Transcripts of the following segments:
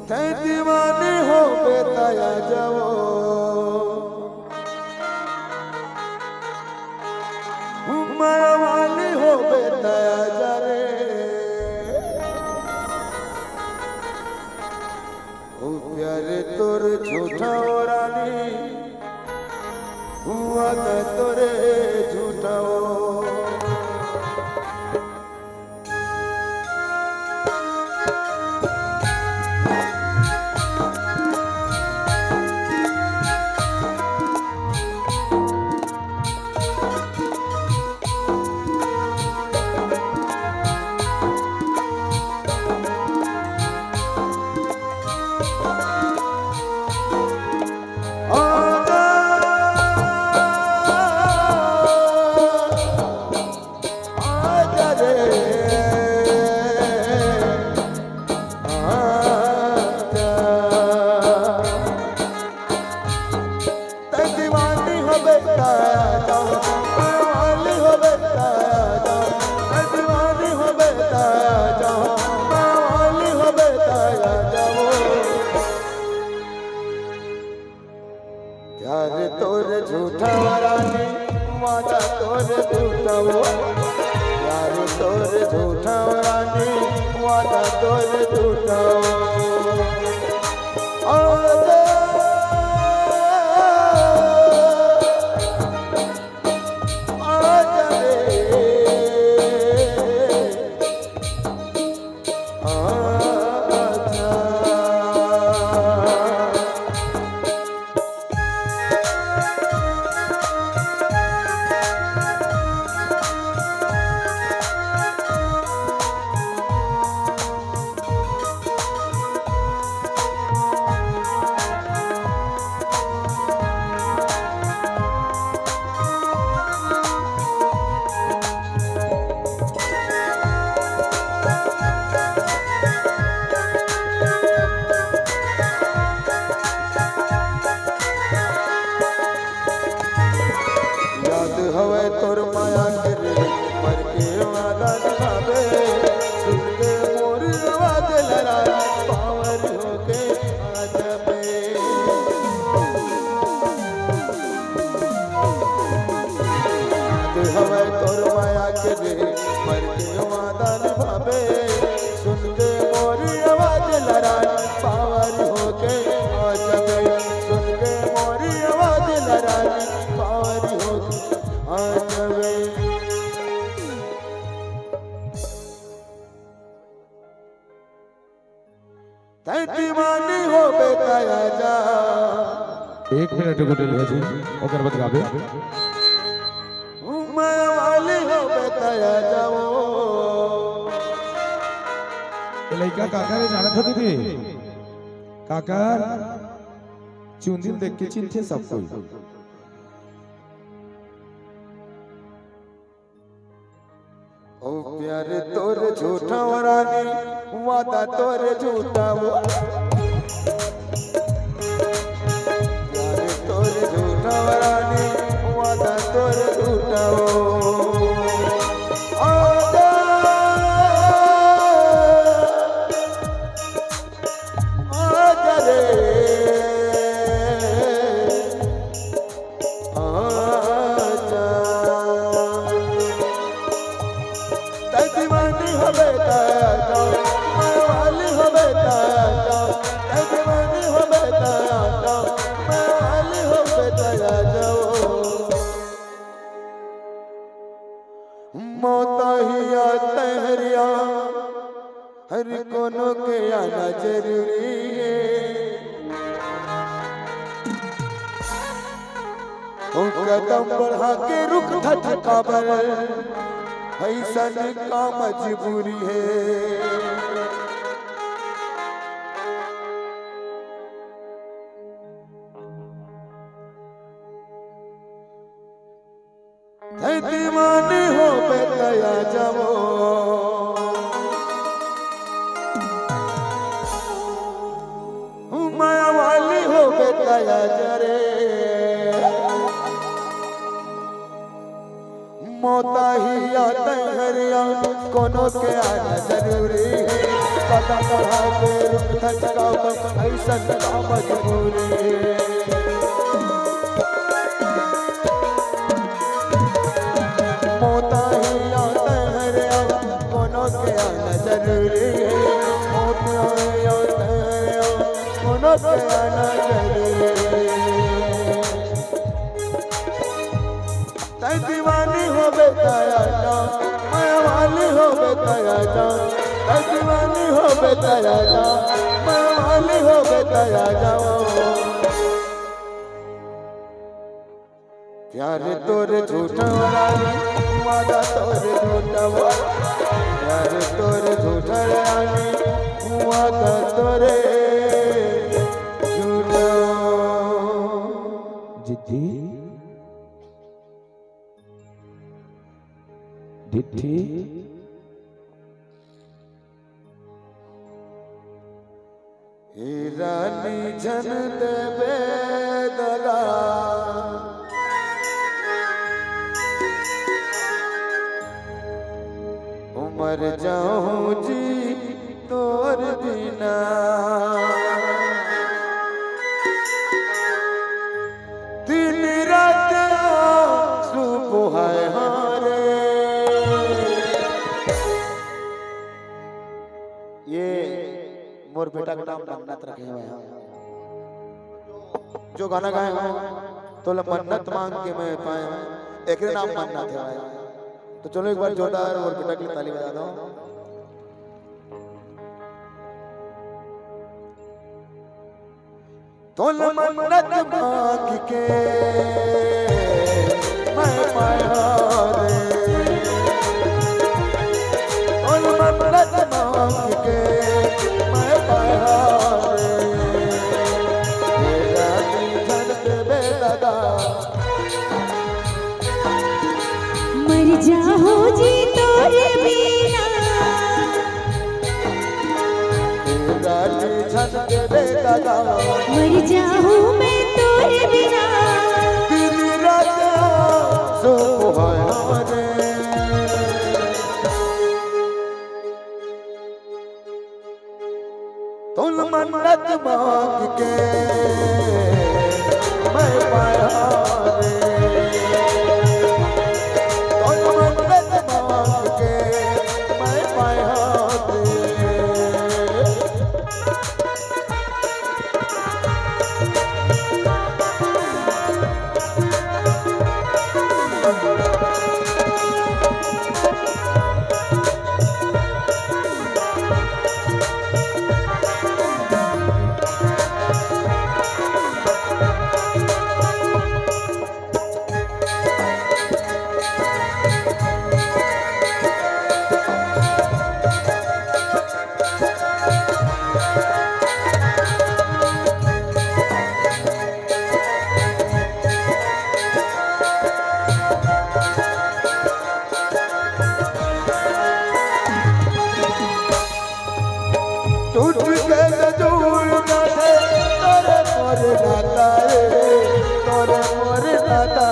थे दीवानी हो बेताया जाओ माया वाली हो बेताया जा रे ओ प्यारे तोर झूठा रानी हुआ था तोरे झूठा प्यार तोर झूठा रानी वादा तोर झूठा वो प्यार तोर झूठा रानी वादा तोर झूठा हवे तोर माया करे मर के वादा निभावे सुन के मोर आवाज लड़ा पावर होके आ जावे हवे तोर माया करे मर के वादा निभावे सुन के मोर आवाज लड़ा पावर होके आ जावे सुन के मोर आवाज लड़ा पावर होके दीवानी हो बेताया जा 1 मिनट गुडिल भाजी ओकर बाद गाबे माया वाली हो बेताया जाओ लइका काका रे जानत होती थी काका चुंदिन देख के चिंथे सब कोई ओ प्यार तोर झूठा रानी वादा तोर झूठा वो प्यार तोर झूठा रानी वादा तोर झूठा वो आजा रे दीवानी हो बेताया जाओ माया वाली हो बेताया जाओ दीवानी हो बेताया जाओ माया वाली हो बेताया जाओ मौत ही आते हरिया हर कोनो के आना जरूरी है ओ कदम बढ़ा के रुक थकाबर ऐसन का मजबूरी है दीवानी हो बेताया जाओ माया वाली हो बेताया जरे मौता ही आता हरिया कोनो के आना जरूरी है कदम बढ़ा के रुक थक जाओ ऐसा का मजबूरी मोता ही आता है रे कोनो के आना जरूरी है मोता ही आता है कोनो के आना जरूरी है दीवानी हो बेताया जा मैं वाली हो बेताया जा दीवानी हो बेताया जा मैं वाली हो बेताया जाओ प्यार तोरे झूठा रानी वादा तोरे झूठा प्यार तोरे झूठा रानी वादा तोरे झूठा जिद्दी डिट्ठी रानी जन देवे दगा मर जाऊं जी तोर बिना दिन रात सुबह हारे ये मोर बेटा का नाम मन्नत रखे हुए हैं जो गाना गाए हैं तो मन्नत मांग के मैं पाए एक नाम मन्नत है भाई तो चलो एक बार जोरदार मोर बेटा के लिए ताली बजा दो तो मन्नत मांग के मैं पाया रे तो मन्नत मांग के मैं पाया मर जाओ जी तोरे बिना मर जाऊं मैं तोरे बिना तुम मन्नत मांग के मैं पाया टूट के जोड़ ना थे तोरे मोर नाता तोरे मोर नाता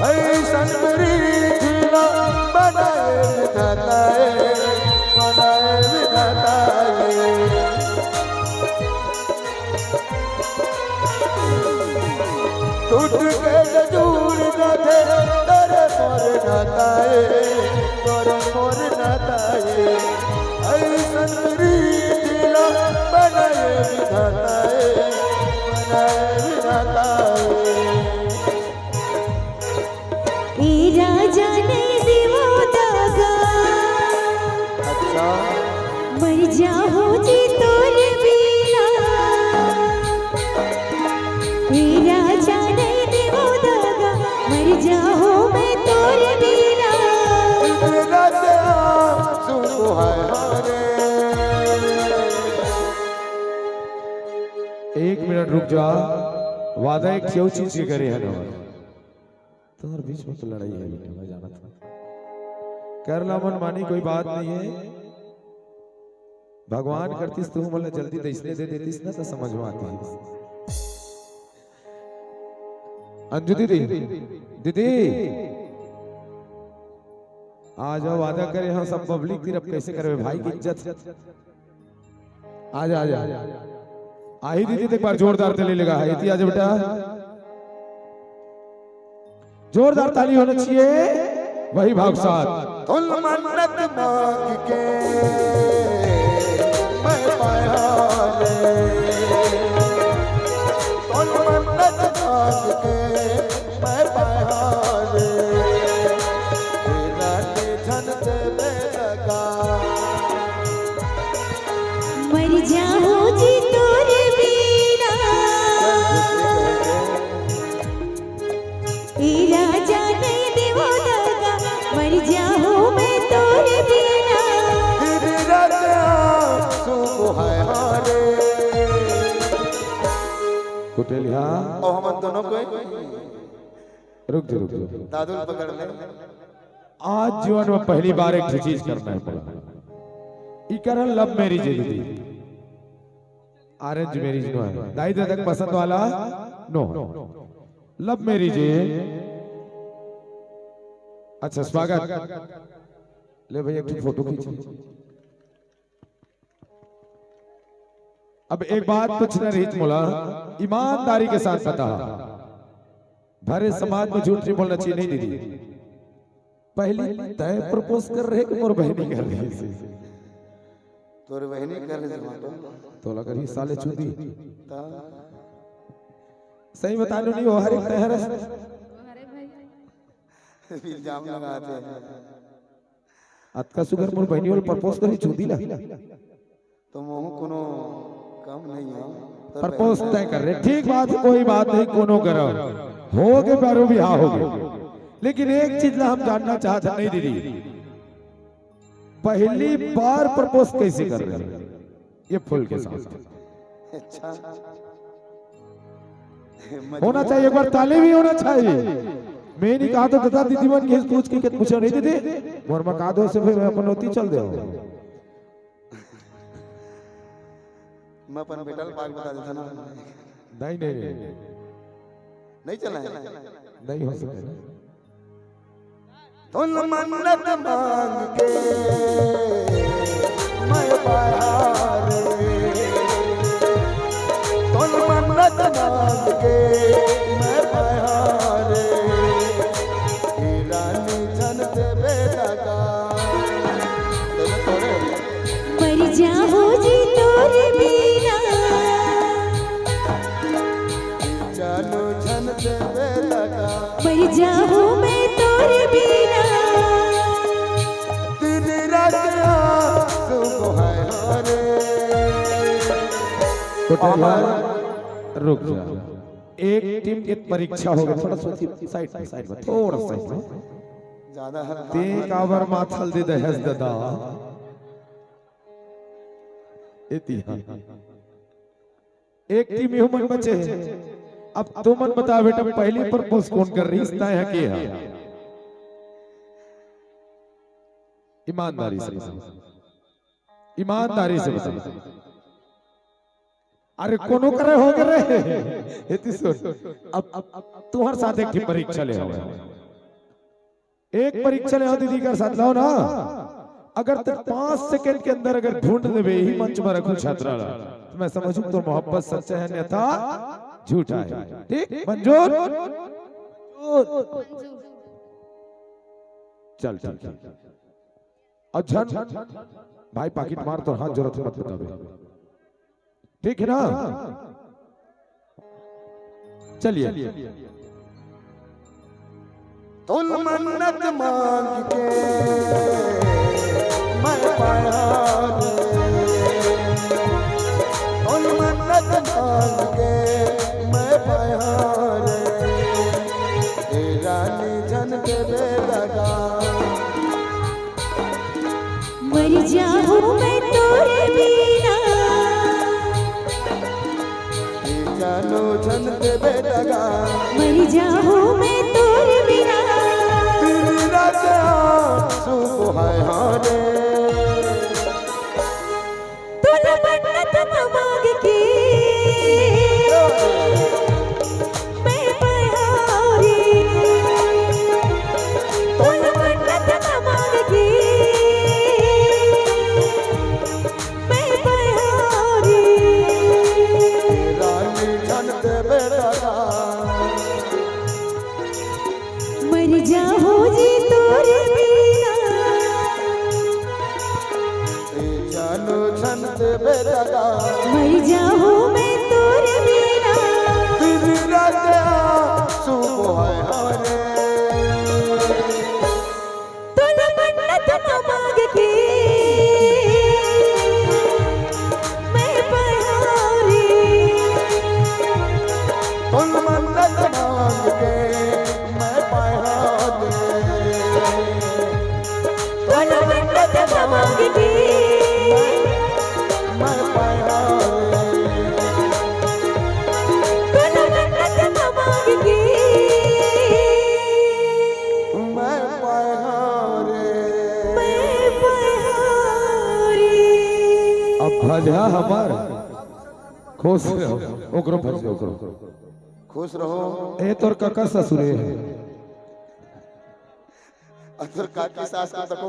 ऐसन रीतिना बनाए विधाता टूट के जोड़ ना थे तोरे मोर नाताए ऐसन रीतिना बनाए विधाताए ए राजा ने देवो दागा अच्छा मर जाओ जी तोरे बिना ए राजा ने देवो दागा मर जाओ मैं तोरे बिना एक मिनट रुक जा वादा एक क्यों चीज के करे है ना तुम्हारे बीच में तो लड़ाई है बेटा मैं जाना था कर ला मन मानी कोई बात नहीं है भगवान करतीस तू मला जल्दी इसलिए दे देतीस ना तो समझ में आती है अंजू दीदी दीदी आ जाओ वादा करे हम सब पब्लिक तरफ कैसे करवे भाई की इज्जत। आजा आजा आही दीदी एक बार जोरदार ताली लगा है इति आजा बेटा जोरदार ताली होना चाहिए वही भाव साथ। तुल मन्नत मांग के मैं पाया रे तुल मन्नत मांग के मैं पाया रे तेरा निधन से बेलगा मर जाऊं जी तोरे बिना ए राजा नहीं देवो दगा मर जाऊं मैं तोरे बिना तेरी रात आंसू है हारे कुटेलिया ओ हम दोनों को रुक जा दादू पकड़ ले। आज जीवन में पहली बार एक चीज करना है पड़ा इकरन लव मैरिज दीदी अरेंज मैरिज नो है दाई दादा पसंद वाला नो लव मैरिज अच्छा स्वागत ले भैया एक फोटो खींच। अब एक बात पूछना रही मोला ईमानदारी के साथ बता भरे समाज में झूठ नहीं बोलना चाहिए नहीं दीदी पहले तय प्रपोज कर रहे कि मोर बहनी कर रही है तोर बहनी कर ले तो लगा ही साले चूदी सही बता लो नहीं वो हर एक तहर इल्जाम लगाते हैं अतका सुगर मोर बहनी वाला प्रपोज करी चूदी ला तो मोह कोनो कम नहीं है प्रपोज तय कर रहे ठीक बात कोई बात नहीं कोनो करो हो गए बारो भी हाँ हो गए लेकिन एक चीज ला हम जानना चाहते नहीं दीदी पहली बार प्रपोज कैसे कर रहे हैं ये फूल के साथ अच्छा होना चाहिए एक बार ताली भी होना चाहिए मैं नहीं कहा तो दादा दीदी बन के पूछ के पूछो नहीं दीदी मोर में कहा दो से फिर मैं अपन होती चल दे मैं अपन बेटा पाक बता देता ना नहीं नहीं नहीं नहीं चला है नहीं हो सकता तुल मन्नत मांग के मैं पाया रे तुल मन्नत मांग के मैं पाया रे तेरा निधन से बेलगा मर जाऊं जी तोरे बिना चलो झन से बेलगा मर जाऊं मैं तोरे बिना तेरी रात आंसू है हारे रुक जा एक टीम की परीक्षा हो गई थोड़ा साइड में थोड़ा साइड में ज्यादा हर ते कावर माथल दे दहस ददा इतिहास एक टीम ह्यूमन बचे हैं अब तुम मन बता बेटा पहली प्रपोज कौन कर रही है है के है ईमानदारी से बता अरे कोनो करे हो गए इति सुन अब तुम्हारे साथ एक टीम परीक्षा ले आओ एक परीक्षा ले आओ दीदी का साथ लाओ ना अगर तक 5 सेकंड के अंदर अगर ढूंढ देवे ही मंच पर रखूं छात्रा तो मैं समझूं तो मोहब्बत सच्चा है अन्यथा झूठा है ठीक मंजूर चल और झन भाई पाकिट मार तो हाथ जरूरत मत बतावे ठीक है ना चलिए तुल मन्नत मांग के मैं पाया रे तुल मन्नत मांग के मैं पाया रे तेरा निधन के बेलगा मर जाऊं मैं तोरे बिना चलो झन के बेलगा मर जाऊं मैं तोरे बिना तेरी रात आंसू है हारे तुल मन्नत मांग के मैं पाया रे तुल मन्नत मांग कोनो मन्नत न मांगती मैं पाया रे कोनो मन्नत न मांगती मैं पाया रे मैं पहाड़ी अब भजा हमार खुश रहो ओकरो भज ओकरो खुश रहो ए तोर काका ससुरे है अतर काकी सास का तको